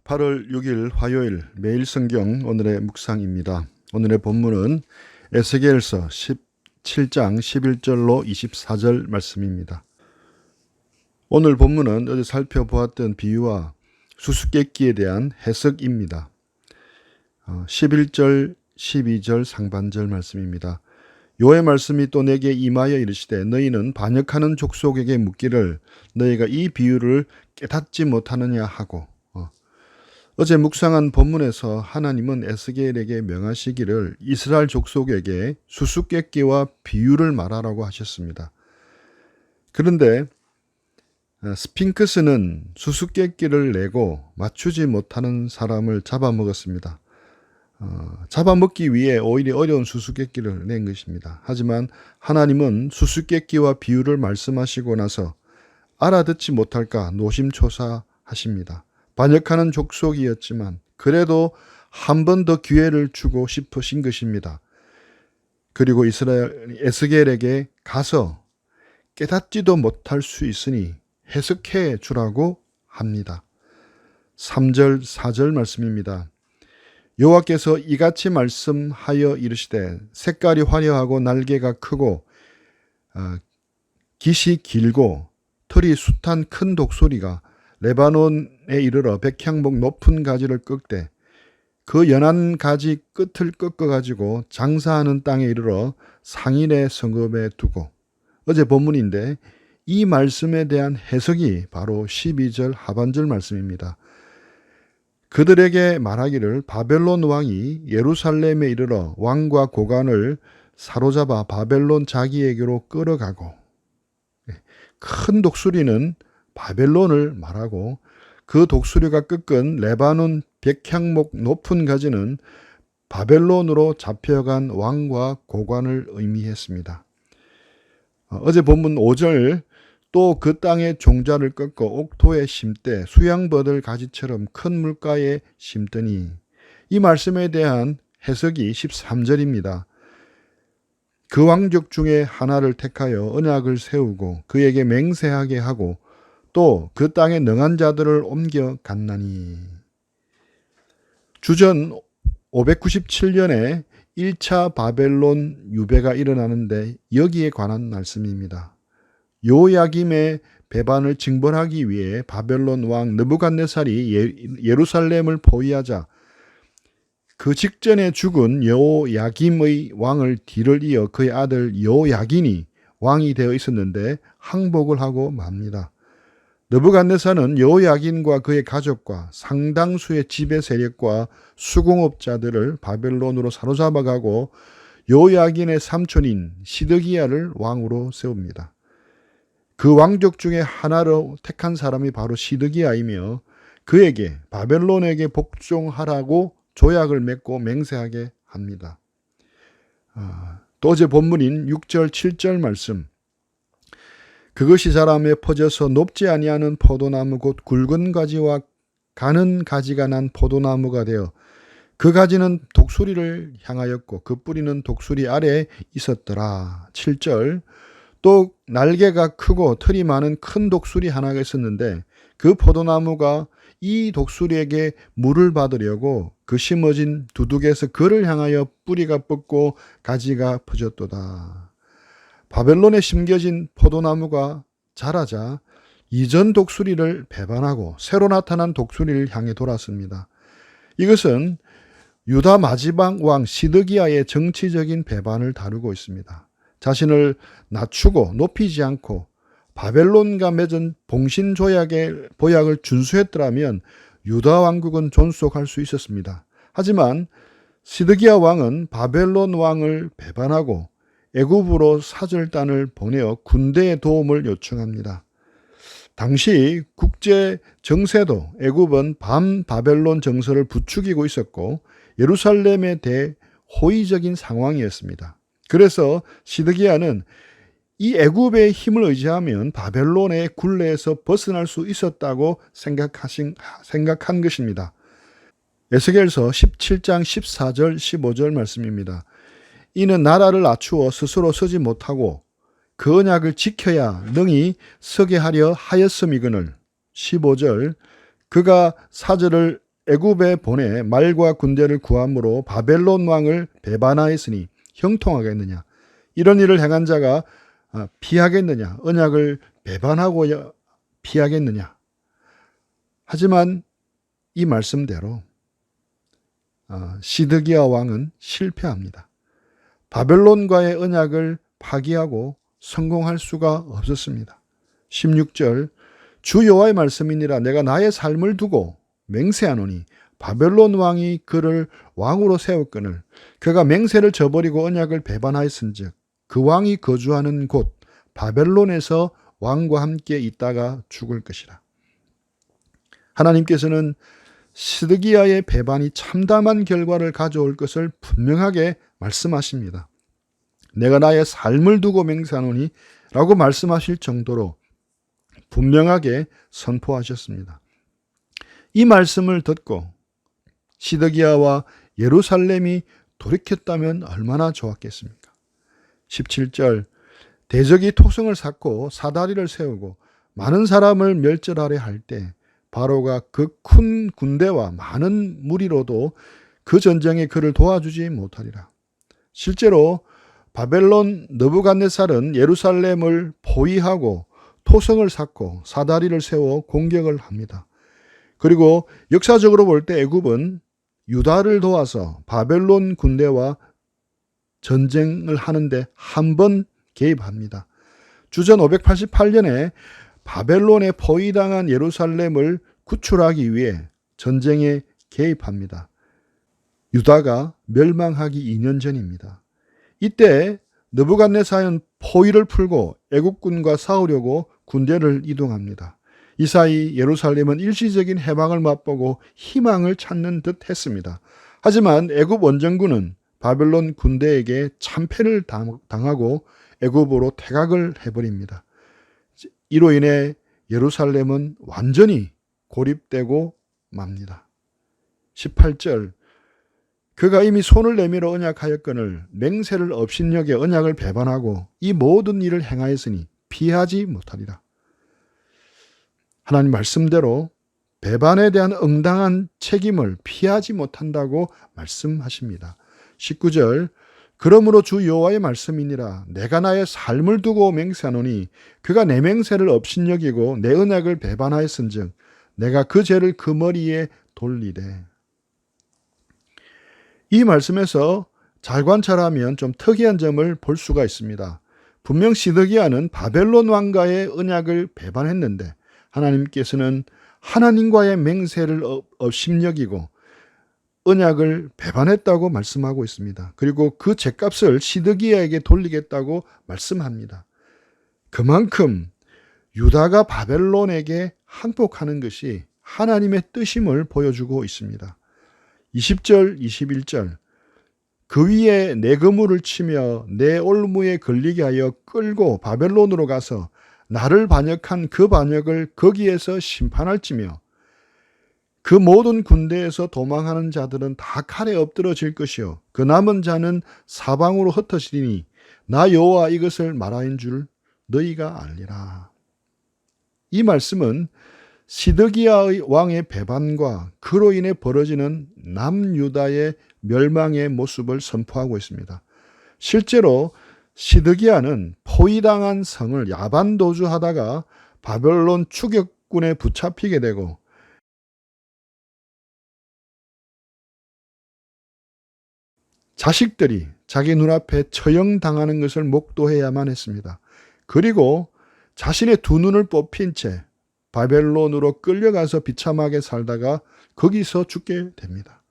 8월 6일 화요일 매일 성경 오늘의 묵상입니다. 오늘의 본문은 에스겔서 17장 11절로 24절 말씀입니다. 오늘 본문은 어제 살펴보았던 비유와 수수께끼에 대한 해석입니다. 11절, 12절 상반절 말씀입니다. 여호와의 말씀이 또 내게 임하여 이르시되 너희는 반역하는 족속에게 묻기를 너희가 이 비유를 깨닫지 못하느냐 하고, 어제 묵상한 본문에서 하나님은 에스겔에게 명하시기를 이스라엘 족속에게 수수께끼와 비유를 말하라고 하셨습니다. 그런데 스핑크스는 수수께끼를 내고 맞추지 못하는 사람을 잡아먹었습니다. 잡아먹기 위해 오히려 어려운 수수께끼를 낸 것입니다. 하지만 하나님은 수수께끼와 비유를 말씀하시고 나서 알아듣지 못할까 노심초사하십니다. 반역하는 족속이었지만 그래도 한 번 더 기회를 주고 싶으신 것입니다. 그리고 에스겔에게 가서 깨닫지도 못할 수 있으니 해석해 주라고 합니다. 3절, 4절 말씀입니다. 여호와께서 이같이 말씀하여 이르시되 색깔이 화려하고 날개가 크고 깃이 길고 털이 숱한 큰 독수리가 레바논에 이르러 백향목 높은 가지를 꺾되 그 연한 가지 끝을 꺾어가지고 장사하는 땅에 이르러 상인의 성읍에 두고, 어제 본문인데 이 말씀에 대한 해석이 바로 12절 하반절 말씀입니다. 그들에게 말하기를 바벨론 왕이 예루살렘에 이르러 왕과 고관을 사로잡아 바벨론 자기에게로 끌어가고, 큰 독수리는 바벨론을 말하고 그 독수리가 꺾은 레바논 백향목 높은 가지는 바벨론으로 잡혀간 왕과 고관을 의미했습니다. 어제 본문 5절 또 그 땅의 종자를 꺾어 옥토에 심되 수양버들 가지처럼 큰 물가에 심더니, 이 말씀에 대한 해석이 13절입니다. 그 왕족 중에 하나를 택하여 언약을 세우고 그에게 맹세하게 하고 또 그 땅에 능한 자들을 옮겨 갔나니. 주전 597년에 1차 바벨론 유배가 일어나는데 여기에 관한 말씀입니다. 요야김의 배반을 징벌하기 위해 바벨론 왕 느부갓네살이 예루살렘을 포위하자 그 직전에 죽은 여호야김의 왕을 뒤를 이어 그의 아들 여호야긴이 왕이 되어 있었는데 항복을 하고 맙니다. 느부갓네살은 여호야긴과 그의 가족과 상당수의 지배 세력과 수공업자들을 바벨론으로 사로잡아가고 여호야긴의 삼촌인 시드기야를 왕으로 세웁니다. 그 왕족 중에 하나로 택한 사람이 바로 시드기야이며 그에게 바벨론에게 복종하라고 조약을 맺고 맹세하게 합니다. 또 어제 본문인 6절 7절 말씀, 그것이 자라며 퍼져서 높지 아니하는 포도나무 곧 굵은 가지와 가는 가지가 난 포도나무가 되어 그 가지는 독수리를 향하였고 그 뿌리는 독수리 아래에 있었더라. 7절 또 날개가 크고 털이 많은 큰 독수리 하나가 있었는데 그 포도나무가 이 독수리에게 물을 받으려고 그 심어진 두둑에서 그를 향하여 뿌리가 뻗고 가지가 퍼졌도다. 바벨론에 심겨진 포도나무가 자라자 이전 독수리를 배반하고 새로 나타난 독수리를 향해 돌았습니다. 이것은 유다 마지막 왕 시드기야의 정치적인 배반을 다루고 있습니다. 자신을 낮추고 높이지 않고 바벨론과 맺은 봉신조약의 보약을 준수했더라면 유다 왕국은 존속할 수 있었습니다. 하지만 시드기야 왕은 바벨론 왕을 배반하고 애굽으로 사절단을 보내어 군대의 도움을 요청합니다. 당시 국제 정세도 애굽은 반바벨론 정서를 부추기고 있었고 예루살렘에 대해 호의적인 상황이었습니다. 그래서 시드기야는 이 애굽의 힘을 의지하면 바벨론의 굴레에서 벗어날 수 있었다고 생각한 것입니다. 에스겔서 17장 14절 15절 말씀입니다. 이는 나라를 낮추어 스스로 서지 못하고 그 언약을 지켜야 능히 서게 하려 하였음이거늘. 15절 그가 사절을 애굽에 보내 말과 군대를 구함으로 바벨론 왕을 배반하였으니 형통하겠느냐? 이런 일을 행한 자가 피하겠느냐? 언약을 배반하고 피하겠느냐? 하지만 이 말씀대로 시드기야 왕은 실패합니다. 바벨론과의 언약을 파기하고 성공할 수가 없었습니다. 16절 주 여호와의 말씀이니라 내가 나의 삶을 두고 맹세하노니 바벨론 왕이 그를 왕으로 세웠거늘 그가 맹세를 저버리고 언약을 배반하였은즉 그 왕이 거주하는 곳 바벨론에서 왕과 함께 있다가 죽을 것이라. 하나님께서는 시드기야의 배반이 참담한 결과를 가져올 것을 분명하게 말씀하십니다. 내가 나의 삶을 두고 맹세하노니 라고 말씀하실 정도로 분명하게 선포하셨습니다. 이 말씀을 듣고 시드기야와 예루살렘이 돌이켰다면 얼마나 좋았겠습니까? 17절 대적이 토성을 쌓고 사다리를 세우고 많은 사람을 멸절하려 할 때 바로가 그 큰 군대와 많은 무리로도 그 전쟁에 그를 도와주지 못하리라. 실제로 바벨론 느부갓네살은 예루살렘을 포위하고 토성을 쌓고 사다리를 세워 공격을 합니다. 그리고 역사적으로 볼 때 애굽은 유다를 도와서 바벨론 군대와 전쟁을 하는데 한 번 개입합니다. 주전 588년에 바벨론에 포위당한 예루살렘을 구출하기 위해 전쟁에 개입합니다. 유다가 멸망하기 2년 전입니다. 이때 느부갓네살은 포위를 풀고 애국군과 싸우려고 군대를 이동합니다. 이 사이 예루살렘은 일시적인 해방을 맛보고 희망을 찾는 듯 했습니다. 하지만 애굽 원정군은 바벨론 군대에게 참패를 당하고 애굽으로 퇴각을 해버립니다. 이로 인해 예루살렘은 완전히 고립되고 맙니다. 18절 그가 이미 손을 내밀어 언약하였거늘 맹세를 업신여겨 언약을 배반하고 이 모든 일을 행하였으니 피하지 못하리라. 하나님 말씀대로 배반에 대한 응당한 책임을 피하지 못한다고 말씀하십니다. 19절 그러므로 주 여호와의 말씀이니라 내가 나의 삶을 두고 맹세하노니 그가 내 맹세를 업신여기고 내 언약을 배반하였은즉 내가 그 죄를 그 머리에 돌리되. 이 말씀에서 잘 관찰하면 좀 특이한 점을 볼 수가 있습니다. 분명 시드기야는 바벨론 왕과의 언약을 배반했는데 하나님께서는 하나님과의 맹세를 업신여기고 언약을 배반했다고 말씀하고 있습니다. 그리고 그 죄값을 시드기야에게 돌리겠다고 말씀합니다. 그만큼 유다가 바벨론에게 항복하는 것이 하나님의 뜻임을 보여주고 있습니다. 20절, 21절 그 위에 내 그물을 치며 내 올무에 걸리게 하여 끌고 바벨론으로 가서 나를 반역한 그 반역을 거기에서 심판할지며 그 모든 군대에서 도망하는 자들은 다 칼에 엎드러질 것이요 그 남은 자는 사방으로 흩어지리니 나 여호와 이것을 말하인 줄 너희가 알리라. 이 말씀은 시드기야 왕의 배반과 그로 인해 벌어지는 남유다의 멸망의 모습을 선포하고 있습니다. 실제로 시드기야는 포위당한 성을 야반도주하다가 바벨론 추격군에 붙잡히게 되고 자식들이 자기 눈앞에 처형당하는 것을 목도해야만 했습니다. 그리고 자신의 두 눈을 뽑힌 채 바벨론으로 끌려가서 비참하게 살다가 거기서 죽게 됩니다.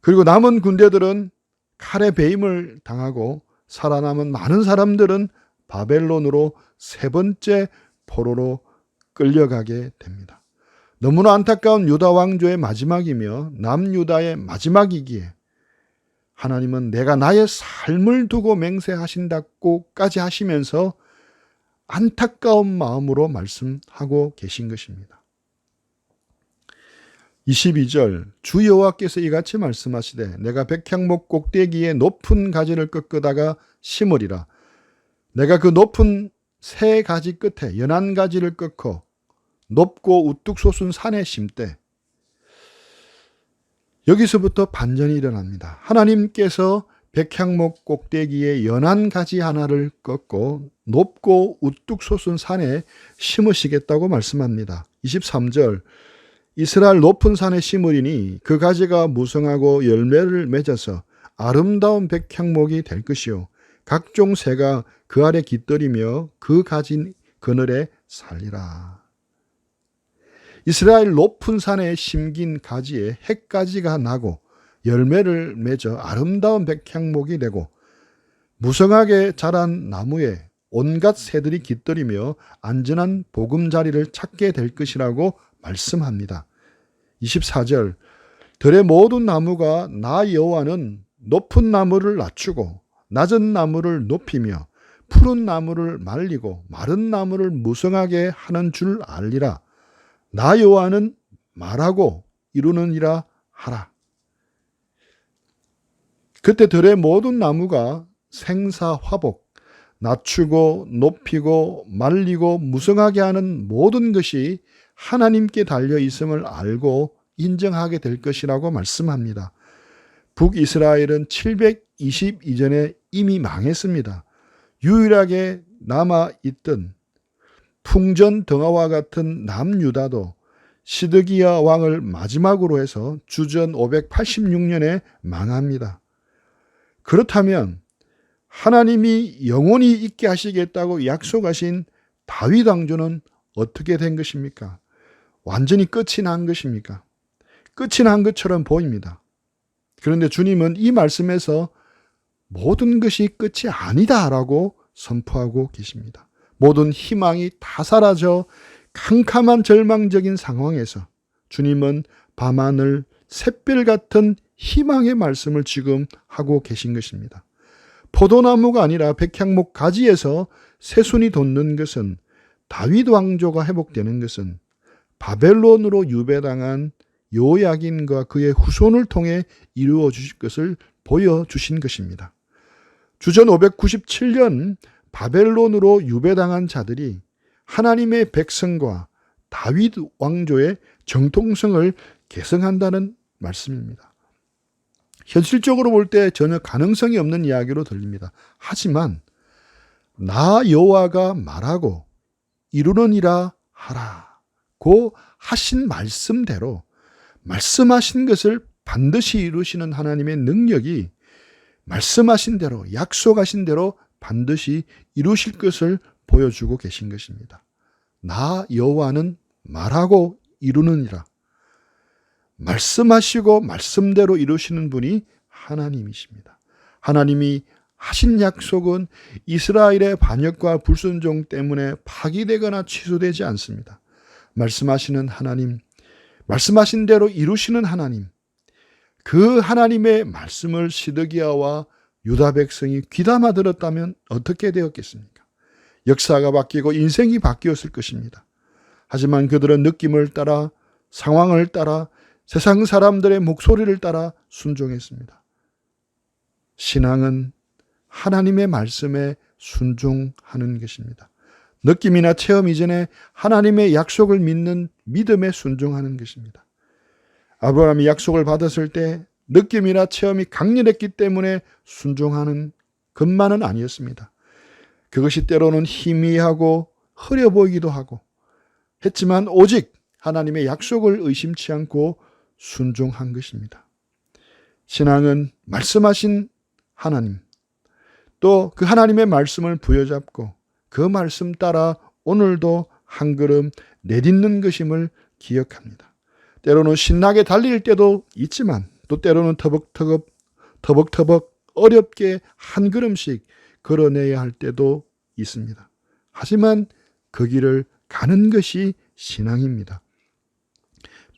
그리고 남은 군대들은 칼에 배임을 당하고 살아남은 많은 사람들은 바벨론으로 세 번째 포로로 끌려가게 됩니다. 너무나 안타까운 유다 왕조의 마지막이며 남유다의 마지막이기에 하나님은 내가 나의 삶을 두고 맹세하신다고까지 하시면서 안타까운 마음으로 말씀하고 계신 것입니다. 22절 주 여호와께서 이같이 말씀하시되 내가 백향목 꼭대기에 높은 가지를 꺾다가 심으리라. 내가 그 높은 새 가지 끝에 연한 가지를 꺾어 높고 우뚝 솟은 산에 심되. 여기서부터 반전이 일어납니다. 하나님께서 백향목 꼭대기에 연한 가지 하나를 꺾고 높고 우뚝 솟은 산에 심으시겠다고 말씀합니다. 23절, 이스라엘 높은 산에 심으리니 그 가지가 무성하고 열매를 맺어서 아름다운 백향목이 될 것이요 각종 새가 그 아래 깃들이며 그 가지 그늘에 살리라. 이스라엘 높은 산에 심긴 가지에 핵가지가 나고 열매를 맺어 아름다운 백향목이 되고 무성하게 자란 나무에 온갖 새들이 깃들이며 안전한 보금자리를 찾게 될 것이라고 말씀합니다. 24절, 들의 모든 나무가 나 여호와는 높은 나무를 낮추고 낮은 나무를 높이며 푸른 나무를 말리고 마른 나무를 무성하게 하는 줄 알리라. 나 여호와는 말하고 이루느니라 하라. 그때 들의 모든 나무가 생사화복, 낮추고 높이고 말리고 무성하게 하는 모든 것이 하나님께 달려 있음을 알고 인정하게 될 것이라고 말씀합니다. 북이스라엘은 722년에 이미 망했습니다. 유일하게 남아있던 풍전등화와 같은 남유다도 시드기야 왕을 마지막으로 해서 주전 586년에 망합니다. 그렇다면 하나님이 영원히 있게 하시겠다고 약속하신 다윗 왕조는 어떻게 된 것입니까? 완전히 끝이 난 것입니까? 끝이 난 것처럼 보입니다. 그런데 주님은 이 말씀에서 모든 것이 끝이 아니다라고 선포하고 계십니다. 모든 희망이 다 사라져 캄캄한 절망적인 상황에서 주님은 밤하늘 샛별 같은 희망의 말씀을 지금 하고 계신 것입니다. 포도나무가 아니라 백향목 가지에서 새순이 돋는 것은 다윗 왕조가 회복되는 것은 바벨론으로 유배당한 요야긴과 그의 후손을 통해 이루어 주실 것을 보여주신 것입니다. 주전 597년 바벨론으로 유배당한 자들이 하나님의 백성과 다윗 왕조의 정통성을 계승한다는 말씀입니다. 현실적으로 볼 때 전혀 가능성이 없는 이야기로 들립니다. 하지만 나 여호와가 말하고 이루느니라 하라고 하신 말씀대로 말씀하신 것을 반드시 이루시는 하나님의 능력이 말씀하신 대로 약속하신 대로 반드시 이루실 것을 보여주고 계신 것입니다. 나 여호와는 말하고 이루느니라. 말씀하시고 말씀대로 이루시는 분이 하나님이십니다. 하나님이 하신 약속은 이스라엘의 반역과 불순종 때문에 파기되거나 취소되지 않습니다. 말씀하시는 하나님, 말씀하신 대로 이루시는 하나님, 그 하나님의 말씀을 시드기야와 유다 백성이 귀담아 들었다면 어떻게 되었겠습니까? 역사가 바뀌고 인생이 바뀌었을 것입니다. 하지만 그들은 느낌을 따라, 상황을 따라, 세상 사람들의 목소리를 따라 순종했습니다. 신앙은 하나님의 말씀에 순종하는 것입니다. 느낌이나 체험 이전에 하나님의 약속을 믿는 믿음에 순종하는 것입니다. 아브라함이 약속을 받았을 때 느낌이나 체험이 강렬했기 때문에 순종하는 것만은 아니었습니다. 그것이 때로는 희미하고 흐려 보이기도 하고 했지만 오직 하나님의 약속을 의심치 않고 순종한 것입니다. 신앙은 말씀하신 하나님, 또 그 하나님의 말씀을 부여잡고 그 말씀 따라 오늘도 한 걸음 내딛는 것임을 기억합니다. 때로는 신나게 달릴 때도 있지만 또 때로는 터벅터벅 어렵게 한 걸음씩 걸어내야 할 때도 있습니다. 하지만 그 길을 가는 것이 신앙입니다.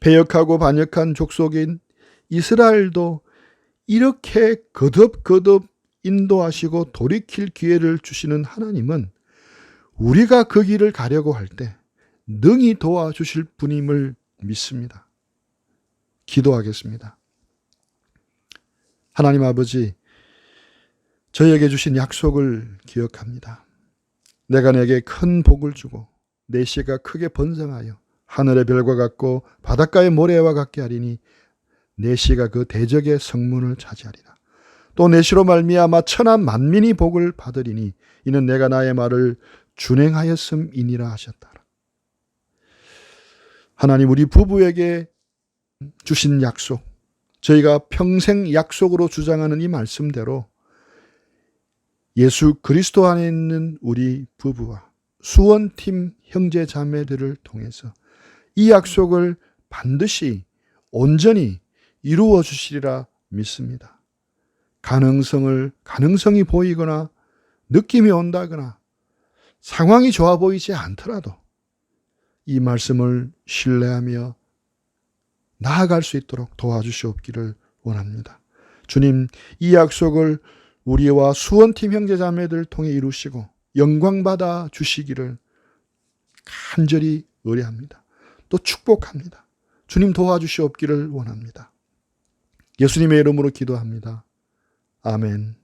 패역하고 반역한 족속인 이스라엘도 이렇게 거듭 인도하시고 돌이킬 기회를 주시는 하나님은 우리가 그 길을 가려고 할 때 능히 도와주실 분임을 믿습니다. 기도하겠습니다. 하나님 아버지, 저에게 주신 약속을 기억합니다. 내가 내게 큰 복을 주고 내 씨가 크게 번성하여 하늘의 별과 같고 바닷가의 모래와 같게 하리니 내 씨가 그 대적의 성문을 차지하리라. 또 내 씨로 말미암아 천하 만민이 복을 받으리니 이는 내가 나의 말을 준행하였음이니라 하셨다. 하나님 우리 부부에게 주신 약속, 저희가 평생 약속으로 주장하는 이 말씀대로 예수 그리스도 안에 있는 우리 부부와 수원팀 형제 자매들을 통해서 이 약속을 반드시 온전히 이루어 주시리라 믿습니다. 가능성이 보이거나 느낌이 온다거나 상황이 좋아 보이지 않더라도 이 말씀을 신뢰하며 나아갈 수 있도록 도와주시옵기를 원합니다. 주님, 이 약속을 우리와 수원팀 형제자매들 통해 이루시고 영광받아 주시기를 간절히 의뢰합니다. 또 축복합니다. 주님 도와주시옵기를 원합니다. 예수님의 이름으로 기도합니다. 아멘.